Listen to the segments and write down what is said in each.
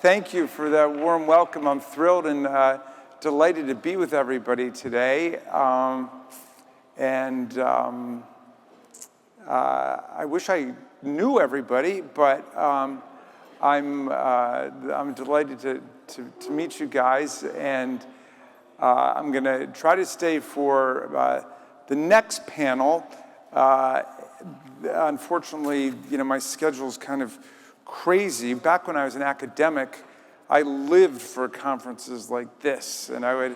Thank you for that warm welcome. I'm thrilled and delighted to be with everybody today. I wish I knew everybody, but I'm delighted to meet you guys, and I'm going to try to stay for the next panel. Unfortunately, my schedule's kind of crazy. Back when I was an academic, I lived for conferences like this, and I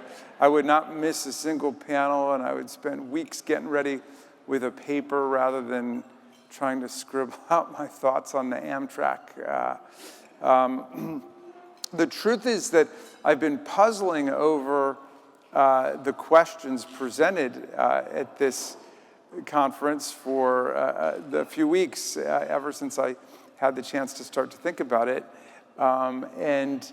would not miss a single panel, and I would spend weeks getting ready with a paper rather than trying to scribble out my thoughts on the Amtrak. The truth is that I've been puzzling over the questions presented at this conference for a few weeks, ever since I had the chance to start to think about it. And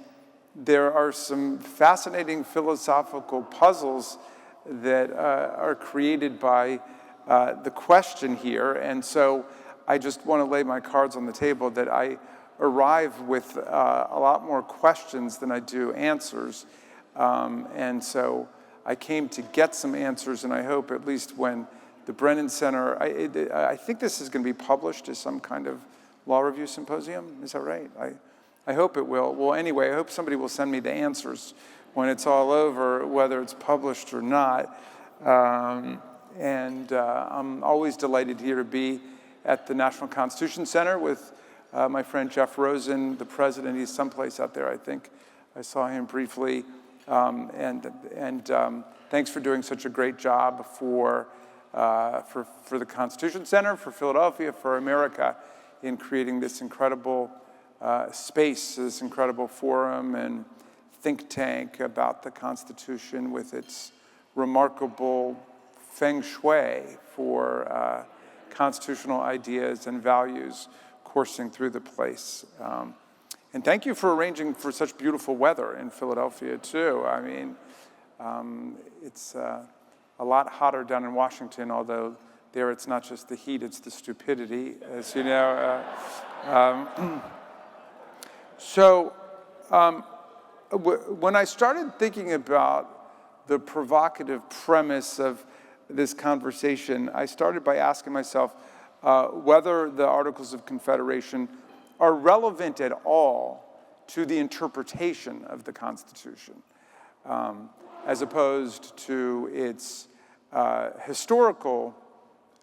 there are some fascinating philosophical puzzles that are created by the question here. And so I just want to lay my cards on the table that I arrive with a lot more questions than I do answers. And so I came to get some answers, and I hope at least when the Brennan Center, I think this is going to be published as some kind of law review symposium. Is that right? I hope it will. Well, anyway, I hope somebody will send me the answers when it's all over, whether it's published or not. I'm always delighted here to be at the National Constitution Center with my friend Jeff Rosen, the president. He's someplace out there, I think. I saw him briefly. Thanks for doing such a great job for the Constitution Center, for Philadelphia, for America, in creating this incredible space, this incredible forum and think tank about the Constitution with its remarkable feng shui for constitutional ideas and values coursing through the place. And thank you for arranging for such beautiful weather in Philadelphia, too. I mean, it's a lot hotter down in Washington, although there it's not just the heat, it's the stupidity, as you know. When I started thinking about the provocative premise of this conversation, I started by asking myself whether the Articles of Confederation are relevant at all to the interpretation of the Constitution, as opposed to its historical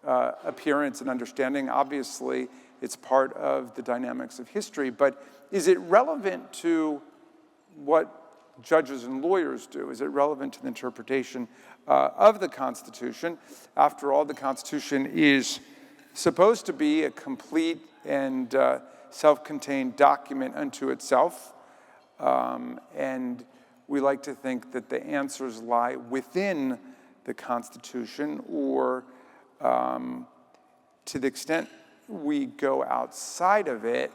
appearance and understanding. Obviously, it's part of the dynamics of history, but is it relevant to what judges and lawyers do? Is it relevant to the interpretation of the Constitution? After all, the Constitution is supposed to be a complete and self-contained document unto itself, and we like to think that the answers lie within the Constitution, or to the extent we go outside of it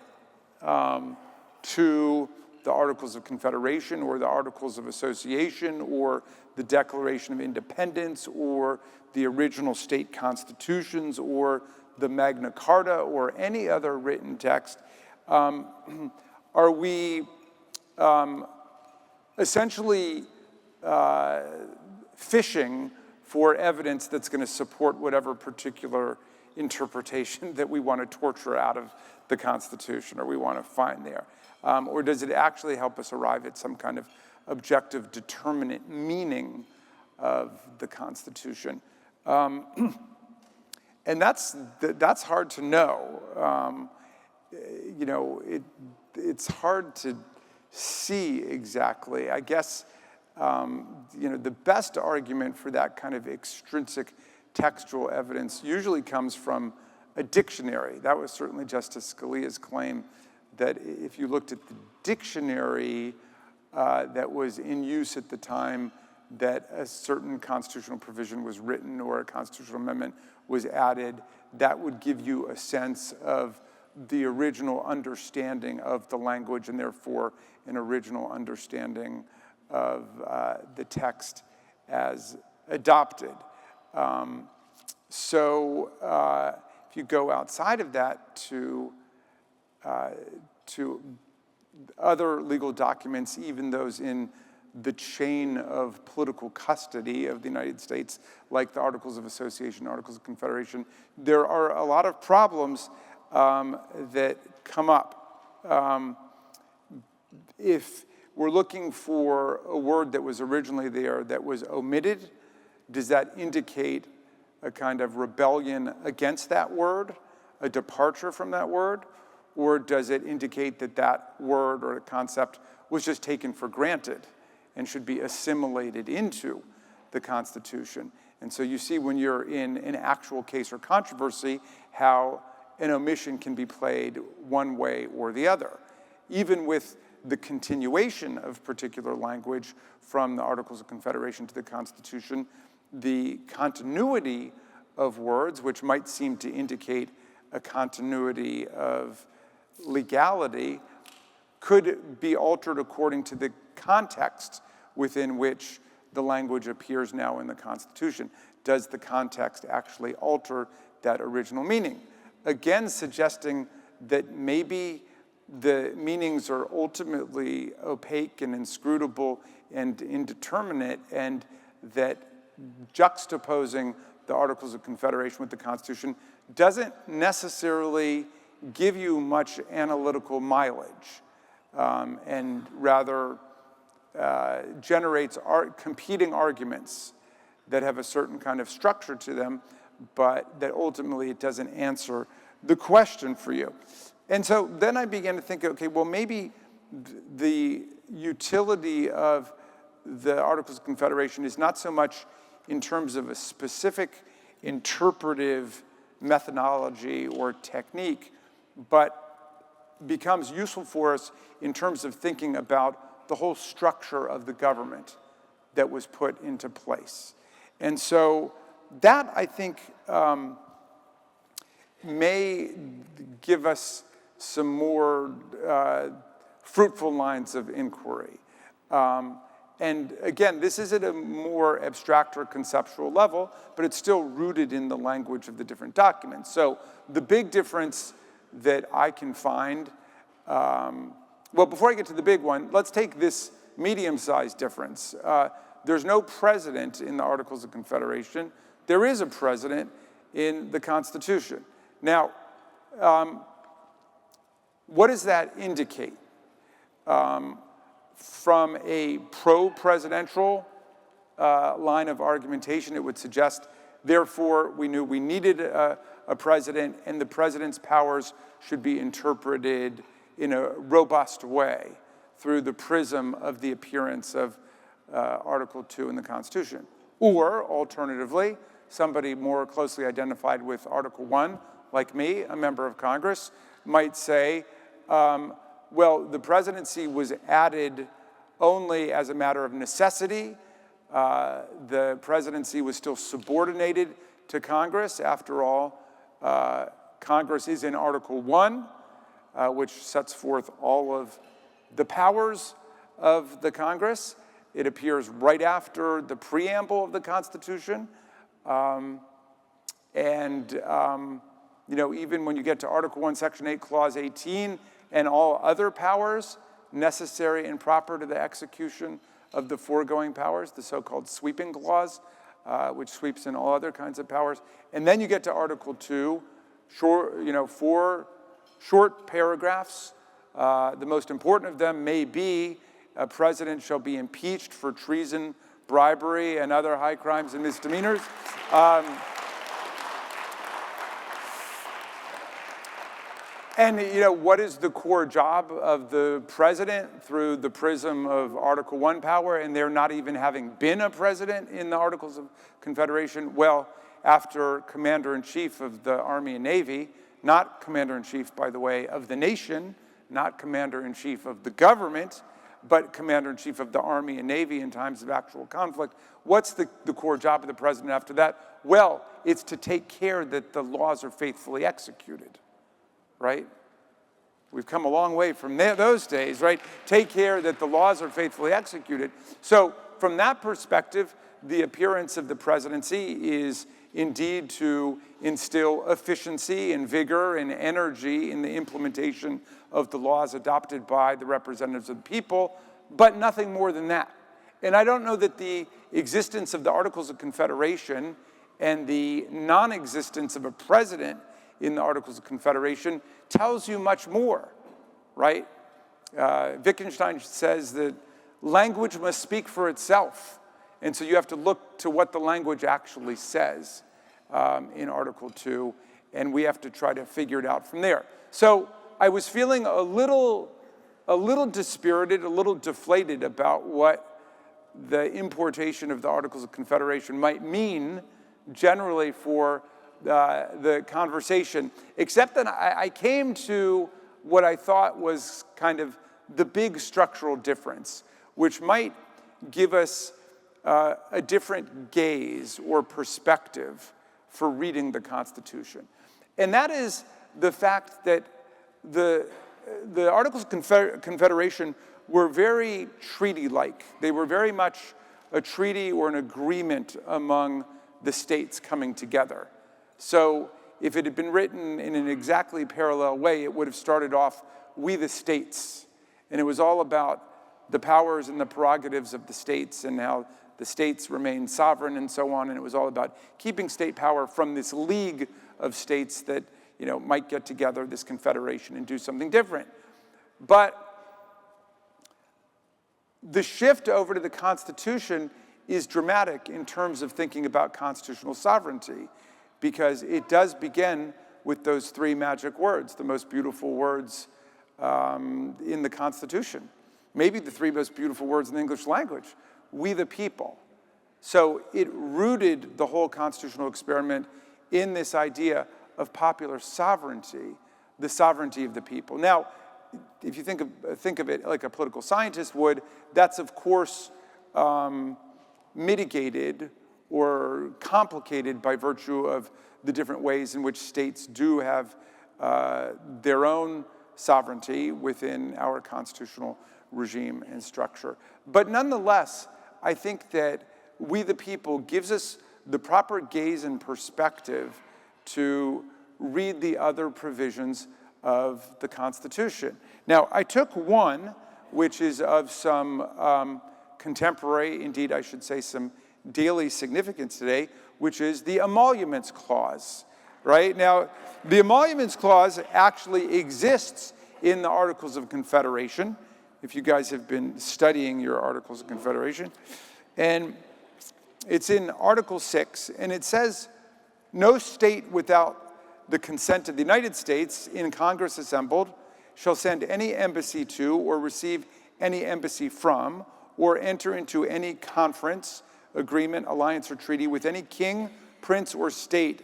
to the Articles of Confederation or the Articles of Association or the Declaration of Independence or the original state constitutions or the Magna Carta or any other written text, are we essentially fishing for evidence that's going to support whatever particular interpretation that we want to torture out of the Constitution or we want to find there? Or does it actually help us arrive at some kind of objective, determinate meaning of the Constitution? And that's hard to know. It's hard to see exactly. I guess the best argument for that kind of extrinsic textual evidence usually comes from a dictionary. That was certainly Justice Scalia's claim, that if you looked at the dictionary that was in use at the time that a certain constitutional provision was written or a constitutional amendment was added, that would give you a sense of the original understanding of the language and therefore an original understanding of the text as adopted. If you go outside of that to other legal documents, even those in the chain of political custody of the United States, like the Articles of Association, Articles of Confederation, there are a lot of problems that come up. If we're looking for a word that was originally there that was omitted, does that indicate a kind of rebellion against that word, a departure from that word? Or does it indicate that that word or a concept was just taken for granted and should be assimilated into the Constitution? And so you see when you're in an actual case or controversy how an omission can be played one way or the other. Even with the continuation of particular language from the Articles of Confederation to the Constitution, the continuity of words, which might seem to indicate a continuity of legality, could be altered according to the context within which the language appears now in the Constitution. Does the context actually alter that original meaning? Again, suggesting that maybe the meanings are ultimately opaque and inscrutable and indeterminate, and that juxtaposing the Articles of Confederation with the Constitution doesn't necessarily give you much analytical mileage, and rather generates competing arguments that have a certain kind of structure to them, but that ultimately it doesn't answer the question for you. And so then I began to think, okay, well, maybe the utility of the Articles of Confederation is not so much in terms of a specific interpretive methodology or technique, but becomes useful for us in terms of thinking about the whole structure of the government that was put into place. And so that, I think, may give us some more fruitful lines of inquiry. And again, this is at a more abstract or conceptual level, but it's still rooted in the language of the different documents. So the big difference that I can find, well, before I get to the big one, let's take this medium-sized difference. There's no president in the Articles of Confederation. There is a president in the Constitution. Now, what does that indicate? From a pro-presidential line of argumentation, it would suggest, therefore, we knew we needed a president, and the president's powers should be interpreted in a robust way through the prism of the appearance of Article 2 in the Constitution. Or, alternatively, somebody more closely identified with Article 1, like me, a member of Congress, might say, well, the presidency was added only as a matter of necessity. The presidency was still subordinated to Congress. After all, Congress is in Article 1, which sets forth all of the powers of the Congress. It appears right after the preamble of the Constitution. You know, even when you get to Article 1, Section 8, Clause 18, and all other powers necessary and proper to the execution of the foregoing powers, the so-called sweeping clause, which sweeps in all other kinds of powers. And then you get to Article 2, four short paragraphs. The most important of them may be a president shall be impeached for treason, bribery, and other high crimes and misdemeanors. And what is the core job of the president through the prism of Article 1 power, and there not even having been a president in the Articles of Confederation? Well, after Commander-in-Chief of the Army and Navy, not Commander-in-Chief, by the way, of the nation, not Commander-in-Chief of the government, but Commander-in-Chief of the Army and Navy in times of actual conflict, what's the core job of the president after that? Well, it's to take care that the laws are faithfully executed. Right? We've come a long way from those days, right? Take care that the laws are faithfully executed. So from that perspective, the appearance of the presidency is indeed to instill efficiency and vigor and energy in the implementation of the laws adopted by the representatives of the people, but nothing more than that. And I don't know that the existence of the Articles of Confederation and the non-existence of a president in the Articles of Confederation tells you much more, right? Wittgenstein says that language must speak for itself. And so you have to look to what the language actually says in Article 2, and we have to try to figure it out from there. So I was feeling a little dispirited, a little deflated about what the importation of the Articles of Confederation might mean generally for the conversation, except that I came to what I thought was kind of the big structural difference, which might give us a different gaze or perspective for reading the Constitution. And that is the fact that the Articles of Confederation were very treaty-like. They were very much a treaty or an agreement among the states coming together. So if it had been written in an exactly parallel way, it would have started off, "We the states." And it was all about the powers and the prerogatives of the states and how the states remain sovereign and so on. And it was all about keeping state power from this league of states that might get together, this confederation, and do something different. But the shift over to the Constitution is dramatic in terms of thinking about constitutional sovereignty, because it does begin with those three magic words, the most beautiful words in the Constitution. Maybe the three most beautiful words in the English language, "We the people." So it rooted the whole constitutional experiment in this idea of popular sovereignty, the sovereignty of the people. Now, if you think of it like a political scientist would, that's of course mitigated or complicated by virtue of the different ways in which states do have their own sovereignty within our constitutional regime and structure. But nonetheless, I think that "We the people" gives us the proper gaze and perspective to read the other provisions of the Constitution. Now, I took one, which is of some contemporary, indeed I should say some daily significance today, which is the Emoluments Clause, right? Now, the Emoluments Clause actually exists in the Articles of Confederation, if you guys have been studying your Articles of Confederation. And it's in Article 6, and it says, "No state without the consent of the United States in Congress assembled shall send any embassy to or receive any embassy from or enter into any conference, agreement, alliance, or treaty with any king, prince, or state,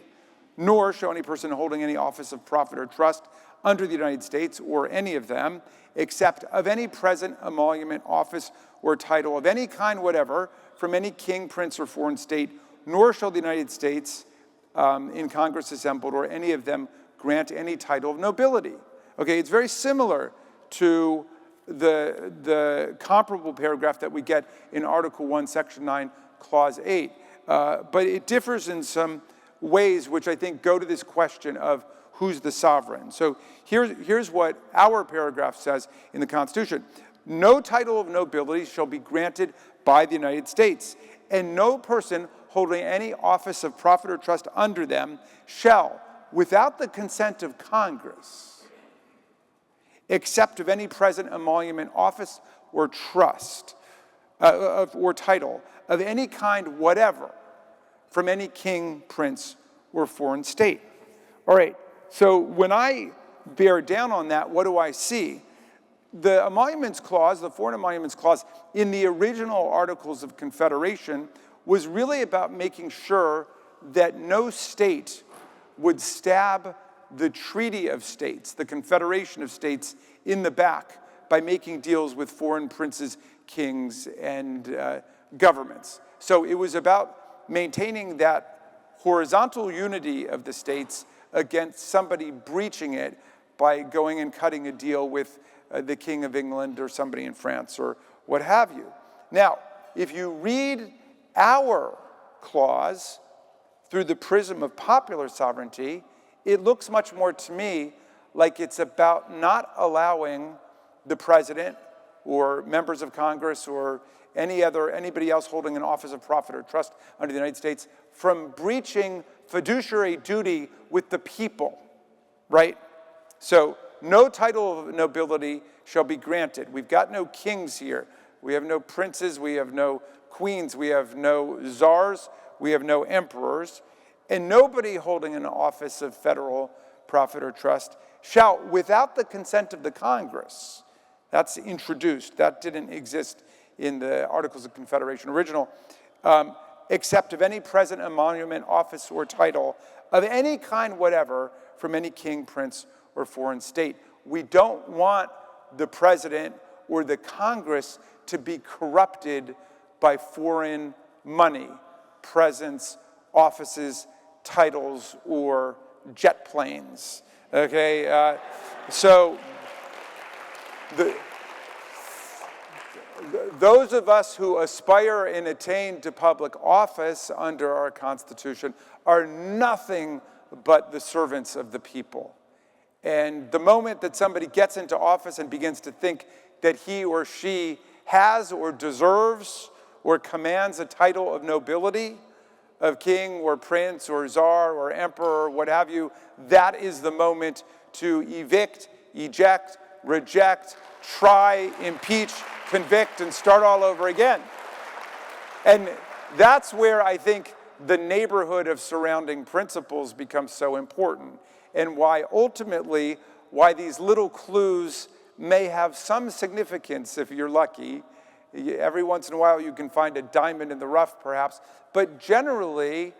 nor shall any person holding any office of profit or trust under the United States or any of them, except of any present emolument, office, or title of any kind whatever from any king, prince, or foreign state, nor shall the United States in Congress assembled or any of them grant any title of nobility." Okay, it's very similar to the comparable paragraph that we get in Article 1, Section 9, Clause 8. But it differs in some ways which I think go to this question of who's the sovereign. So here's what our paragraph says in the Constitution. "No title of nobility shall be granted by the United States, and no person holding any office of profit or trust under them shall, without the consent of Congress, except of any present emolument, office, or trust, or title of any kind whatever from any king, prince, or foreign state." All right, so when I bear down on that, what do I see? The Emoluments Clause, the Foreign Emoluments Clause, in the original Articles of Confederation was really about making sure that no state would stab the Treaty of States, the Confederation of States, in the back by making deals with foreign princes, kings, and governments. So it was about maintaining that horizontal unity of the states against somebody breaching it by going and cutting a deal with the King of England or somebody in France or what have you. Now, if you read our clause, through the prism of popular sovereignty, it looks much more to me like it's about not allowing the president or members of Congress or anybody else holding an office of profit or trust under the United States from breaching fiduciary duty with the people, right? So no title of nobility shall be granted. We've got no kings here. We have no princes, we have no queens, we have no czars, we have no emperors, and nobody holding an office of federal profit or trust shall, without the consent of the Congress, that's introduced, that didn't exist in the Articles of Confederation original, except of any present emolument, office, or title of any kind whatever from any king, prince, or foreign state. We don't want the president or the Congress to be corrupted by foreign money, presents, offices, titles, or jet planes, okay? Those of us who aspire and attain to public office under our Constitution are nothing but the servants of the people. And the moment that somebody gets into office and begins to think that he or she has or deserves or commands a title of nobility, of king or prince or czar or emperor or what have you, that is the moment to evict, eject, reject, try, impeach, convict, and start all over again. And that's where I think the neighborhood of surrounding principles becomes so important, and why ultimately, why these little clues may have some significance if you're lucky. Every once in a while you can find a diamond in the rough perhaps, but generally,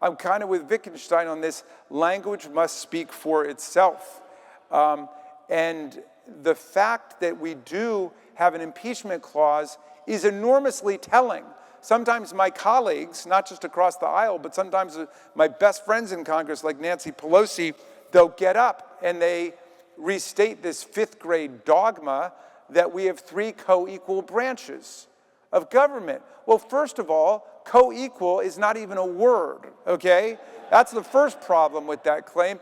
I'm kind of with Wittgenstein on this, language must speak for itself. And the fact that we do have an impeachment clause is enormously telling. Sometimes my colleagues, not just across the aisle, but sometimes my best friends in Congress like Nancy Pelosi, they'll get up and they restate this fifth grade dogma that we have three co-equal branches of government. Well, first of all, co-equal is not even a word, okay? That's the first problem with that claim.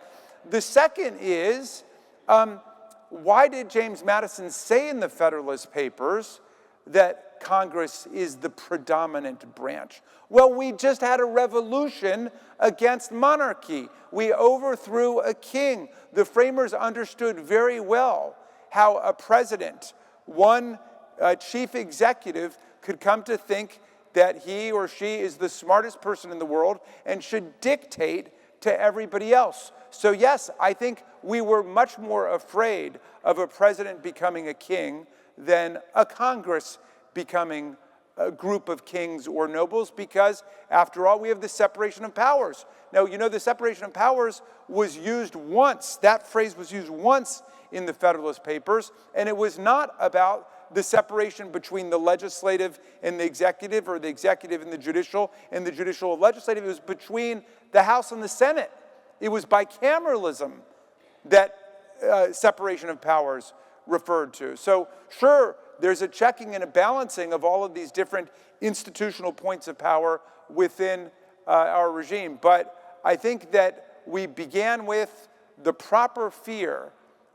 The second is, why did James Madison say in the Federalist Papers that Congress is the predominant branch? Well, we just had a revolution against monarchy. We overthrew a king. The framers understood very well how a president, one chief executive, could come to think that he or she is the smartest person in the world and should dictate to everybody else. So yes, I think we were much more afraid of a president becoming a king than a Congress becoming a group of kings or nobles, because after all, we have the separation of powers. Now, you know, the separation of powers was used once. That phrase was used once in the Federalist Papers, and it was not about the separation between the legislative and the executive, or the executive and the judicial and legislative. It was between the House and the Senate. It was bicameralism that separation of powers referred to. So sure, there's a checking and a balancing of all of these different institutional points of power within our regime. But I think that we began with the proper fear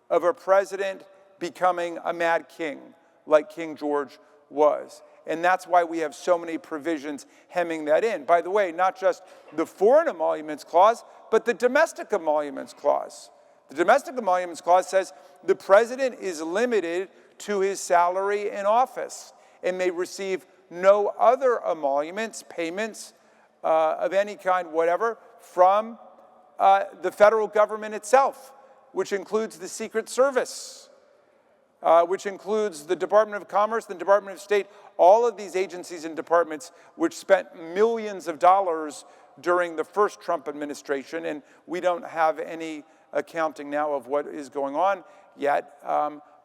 of a president becoming a mad king, like King George was. And that's why we have so many provisions hemming that in. By the way, not just the Foreign Emoluments Clause, but the Domestic Emoluments Clause. The Domestic Emoluments Clause says the president is limited to his salary in office and may receive no other emoluments, payments of any kind, whatever, from the federal government itself, which includes the Secret Service, which includes the Department of Commerce, the Department of State, all of these agencies and departments which spent millions of dollars during the first Trump administration, and we don't have any accounting now of what is going on yet.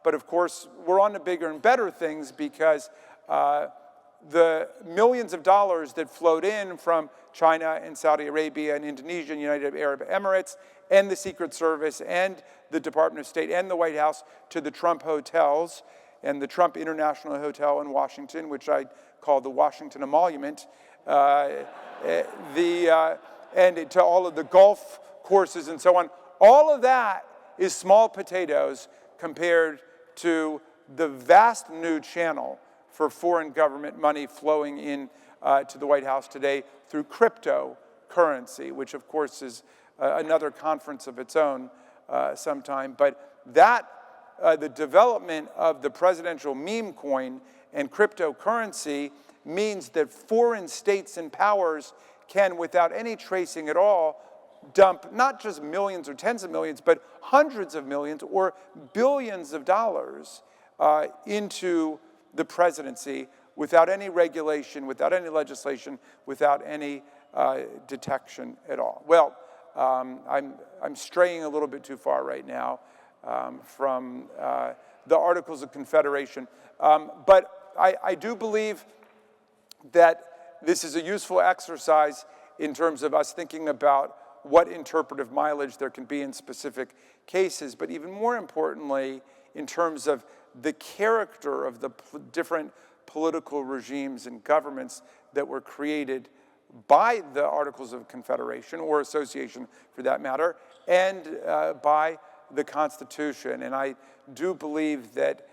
But of course, we're on to bigger and better things, because the millions of dollars that flowed in from China and Saudi Arabia and Indonesia and United Arab Emirates and the Secret Service and the Department of State and the White House to the Trump hotels and the Trump International Hotel in Washington, which I call the Washington Emolument. and to all of the golf courses and so on. All of that is small potatoes compared to the vast new channel for foreign government money flowing in to the White House today through cryptocurrency, which of course is another conference of its own sometime. But that, the development of the presidential meme coin and cryptocurrency means that foreign states and powers can, without any tracing at all, dump not just millions or tens of millions, but hundreds of millions or billions of dollars into the presidency without any regulation, without any legislation, without any detection at all. Well, I'm straying a little bit too far right now from the Articles of Confederation. But I do believe that this is a useful exercise in terms of us thinking about what interpretive mileage there can be in specific cases, but even more importantly, in terms of the character of the different political regimes and governments that were created by the Articles of Confederation, or Association for that matter, and by the Constitution. And I do believe that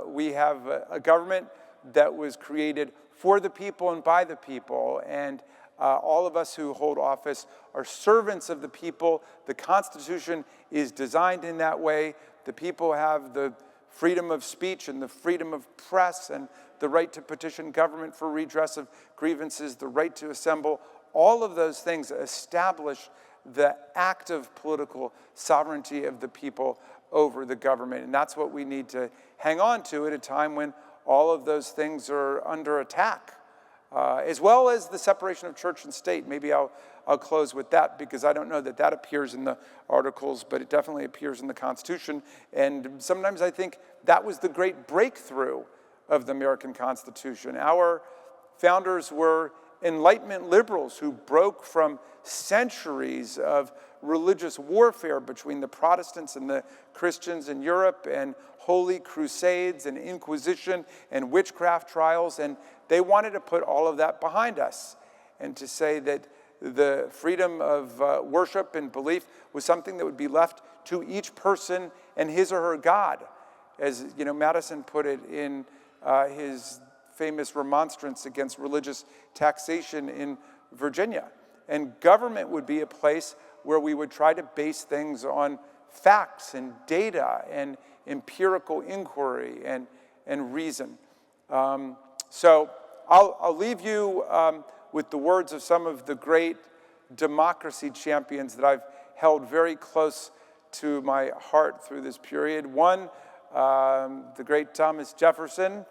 we have a government that was created for the people and by the people, and all of us who hold office are servants of the people. The Constitution is designed in that way. The people have the freedom of speech and the freedom of press and the right to petition government for redress of grievances, the right to assemble. All of those things establish the active political sovereignty of the people over the government. And that's what we need to hang on to at a time when all of those things are under attack, as well as the separation of church and state. Maybe I'll close with that, because I don't know that that appears in the Articles, but it definitely appears in the Constitution. And sometimes I think that was the great breakthrough of the American Constitution. Our founders were Enlightenment liberals who broke from centuries of religious warfare between the Protestants and the Christians in Europe, and holy crusades and inquisition and witchcraft trials, and they wanted to put all of that behind us and to say that the freedom of worship and belief was something that would be left to each person and his or her God, as Madison put it in his famous remonstrance against religious taxation in Virginia. And government would be a place where we would try to base things on facts and data and empirical inquiry and reason. So I'll leave you with the words of some of the great democracy champions that I've held very close to my heart through this period. One, the great Thomas Jefferson,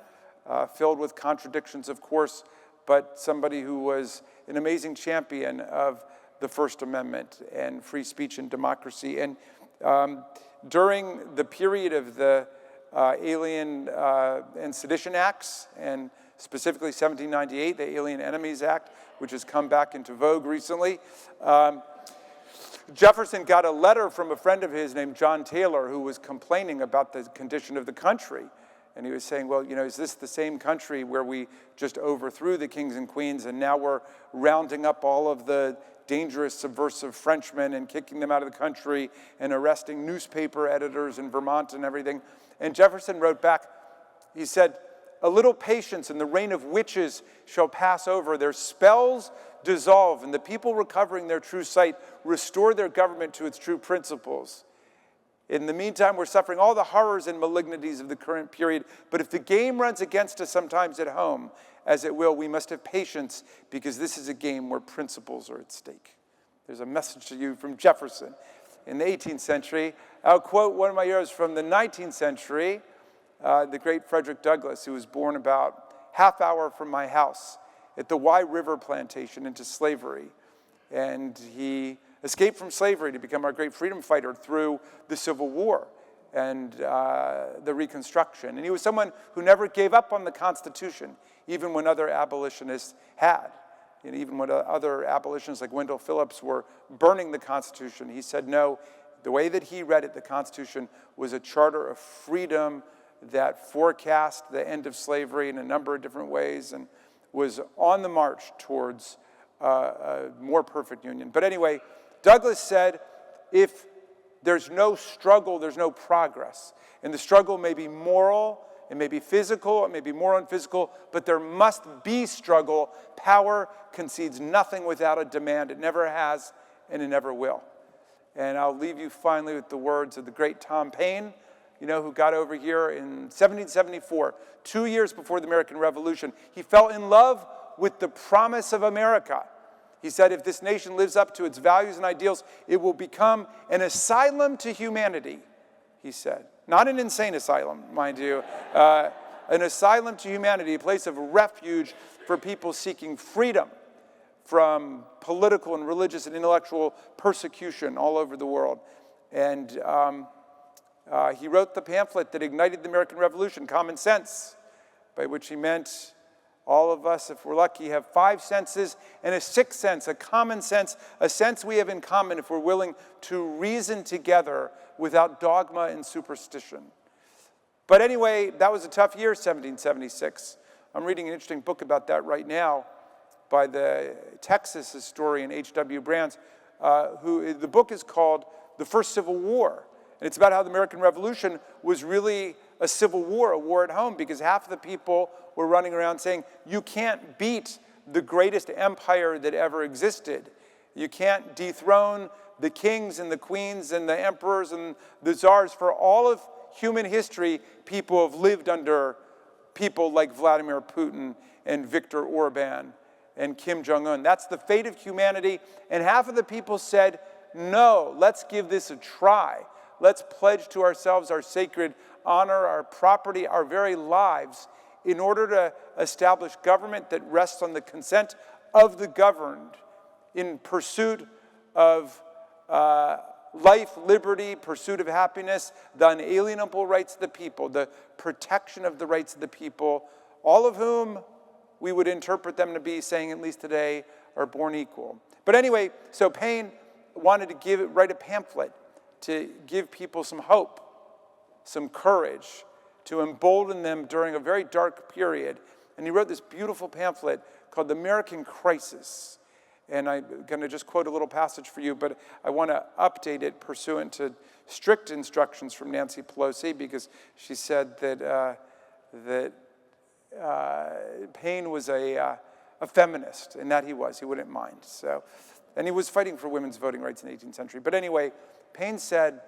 filled with contradictions, of course, but somebody who was an amazing champion of the First Amendment and free speech and democracy. And during the period of the Alien and Sedition Acts, and specifically 1798, the Alien Enemies Act, which has come back into vogue recently, Jefferson got a letter from a friend of his named John Taylor, who was complaining about the condition of the country. And he was saying, well, is this the same country where we just overthrew the kings and queens, and now we're rounding up all of the dangerous subversive Frenchmen and kicking them out of the country and arresting newspaper editors in Vermont and everything? And Jefferson wrote back, he said, "A little patience and the reign of witches shall pass over. Their spells dissolve, and the people recovering their true sight restore their government to its true principles. In the meantime, we're suffering all the horrors and malignities of the current period. But if the game runs against us sometimes at home, as it will, we must have patience, because this is a game where principles are at stake." There's a message to you from Jefferson in the 18th century. I'll quote one of my heroes from the 19th century, the great Frederick Douglass, who was born about half hour from my house at the Wye River plantation into slavery. And he escaped from slavery to become our great freedom fighter through the Civil War and the Reconstruction. And he was someone who never gave up on the Constitution, even when other abolitionists had. And even when other abolitionists like Wendell Phillips were burning the Constitution, he said no. The way that he read it, the Constitution was a charter of freedom that forecast the end of slavery in a number of different ways and was on the march towards a more perfect union. But anyway, Douglass said, if there's no struggle, there's no progress. And the struggle may be moral, it may be physical, it may be moral and physical, but there must be struggle. Power concedes nothing without a demand. It never has, and it never will. And I'll leave you finally with the words of the great Tom Paine, who got over here in 1774, 2 years before the American Revolution. He fell in love with the promise of America. He said, if this nation lives up to its values and ideals, it will become an asylum to humanity, he said. Not an insane asylum, mind you. An asylum to humanity, a place of refuge for people seeking freedom from political and religious and intellectual persecution all over the world. And he wrote the pamphlet that ignited the American Revolution, Common Sense, by which he meant all of us, if we're lucky, have 5 senses and a 6th sense, a common sense, a sense we have in common if we're willing to reason together without dogma and superstition. But anyway, that was a tough year, 1776. I'm reading an interesting book about that right now by the Texas historian H.W. Brands, the book is called The First Civil War. And it's about how the American Revolution was really a civil war, a war at home, because half of the people were running around saying, you can't beat the greatest empire that ever existed. You can't dethrone the kings and the queens and the emperors and the czars. For all of human history, people have lived under people like Vladimir Putin and Viktor Orban and Kim Jong-un. That's the fate of humanity. And half of the people said, no, let's give this a try. Let's pledge to ourselves our sacred honor, our property, our very lives, in order to establish government that rests on the consent of the governed in pursuit of life, liberty, pursuit of happiness, the unalienable rights of the people, the protection of the rights of the people, all of whom we would interpret them to be saying, at least today, are born equal. But anyway, so Paine wanted to write a pamphlet to give people some hope, some courage, to embolden them during a very dark period. And he wrote this beautiful pamphlet called The American Crisis. And I'm going to just quote a little passage for you, but I want to update it pursuant to strict instructions from Nancy Pelosi, because she said that Paine was a feminist, and that he wouldn't mind. So, and he was fighting for women's voting rights in the 18th century. But anyway, Paine said,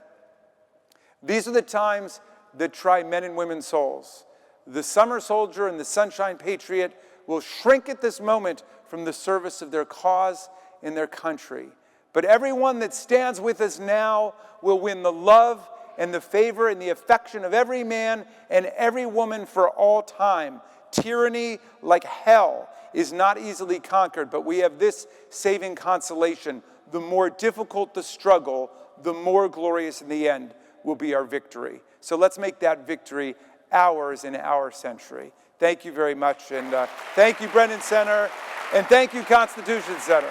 these are the times that try men and women's souls. The summer soldier and the sunshine patriot will shrink at this moment from the service of their cause in their country. But everyone that stands with us now will win the love and the favor and the affection of every man and every woman for all time. Tyranny, like hell, is not easily conquered, but we have this saving consolation. The more difficult the struggle, the more glorious in the end will be our victory. So let's make that victory ours in our century. Thank you very much, and thank you, Brennan Center, and thank you, Constitution Center.